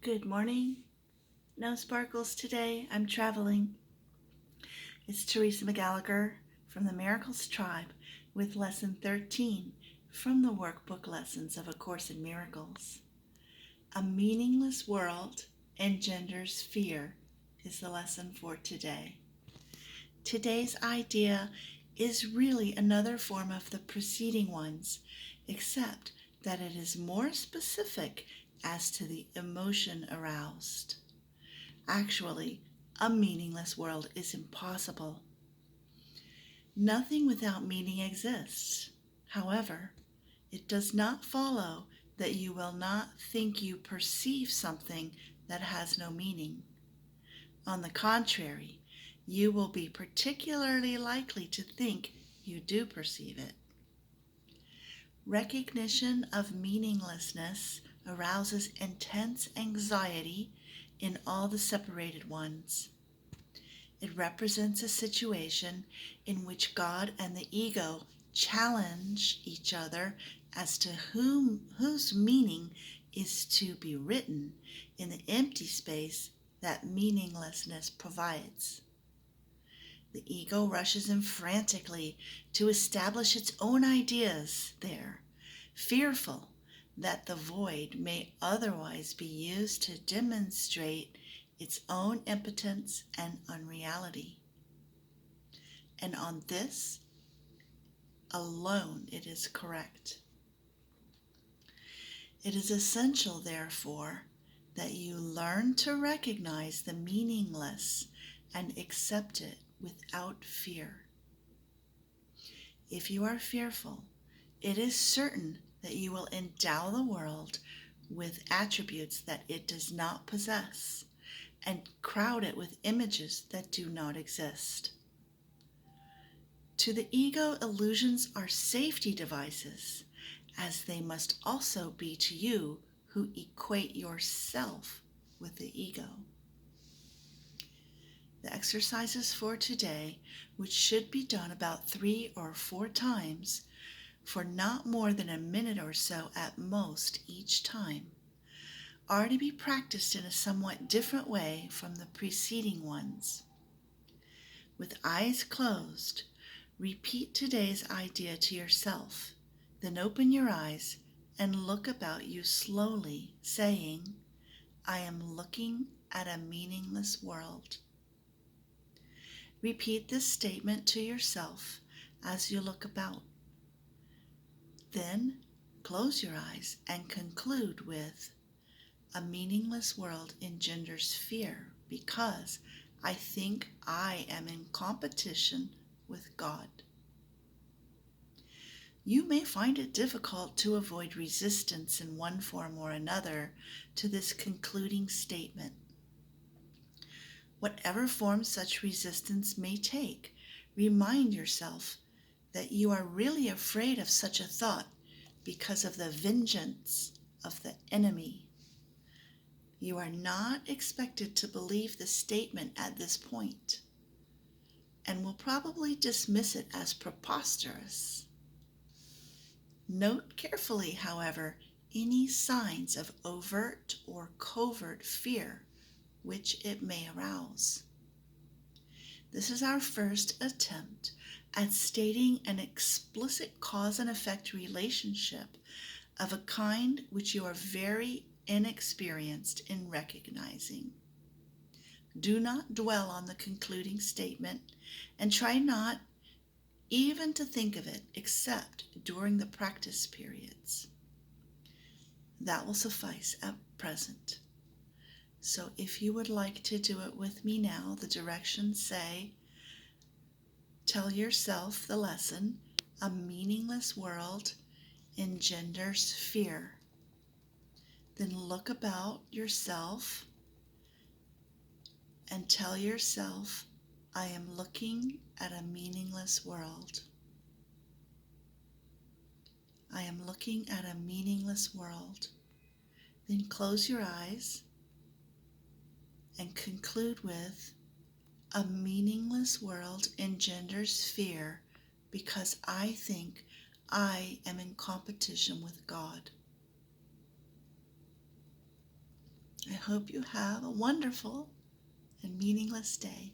Good morning. No sparkles today. I'm traveling. It's Teresa McGallagher from the Miracles Tribe with Lesson 13 from the Workbook Lessons of A Course in Miracles. A meaningless world engenders fear is the lesson for today. Today's idea is really another form of the preceding ones, except that it is more specific as to the emotion aroused. Actually, a meaningless world is impossible. Nothing without meaning exists. However, it does not follow that you will not think you perceive something that has no meaning. On the contrary, you will be particularly likely to think you do perceive it. Recognition of meaninglessness arouses intense anxiety in all the separated ones. It represents a situation in which God and the ego challenge each other as to whose meaning is to be written in the empty space that meaninglessness provides. The ego rushes in frantically to establish its own ideas there, fearful that the void may otherwise be used to demonstrate its own impotence and unreality. And on this alone it is correct. It is essential, therefore, that you learn to recognize the meaningless and accept it without fear. If you are fearful, it is certain that you will endow the world with attributes that it does not possess and crowd it with images that do not exist. To the ego, illusions are safety devices, as they must also be to you who equate yourself with the ego. The exercises for today, which should be done about 3 or 4 times for not more than a minute or so at most each time, are to be practiced in a somewhat different way from the preceding ones. With eyes closed, repeat today's idea to yourself, then open your eyes and look about you slowly, saying, I am looking at a meaningless world. Repeat this statement to yourself as you look about. Then close your eyes and conclude with, a meaningless world engenders fear because I think I am in competition with God. You may find it difficult to avoid resistance in one form or another to this concluding statement. Whatever form such resistance may take, remind yourself that you are really afraid of such a thought because of the vengeance of the enemy. You are not expected to believe the statement at this point, and will probably dismiss it as preposterous. Note carefully, however, any signs of overt or covert fear which it may arouse. This is our first attempt at stating an explicit cause and effect relationship of a kind which you are very inexperienced in recognizing. Do not dwell on the concluding statement and try not even to think of it except during the practice periods. That will suffice at present. So if you would like to do it with me now, the directions say, tell yourself the lesson, a meaningless world engenders fear. Then look about yourself and tell yourself, I am looking at a meaningless world. I am looking at a meaningless world. Then close your eyes and conclude with, a meaningless world engenders fear because I think I am in competition with God. I hope you have a wonderful and meaningless day.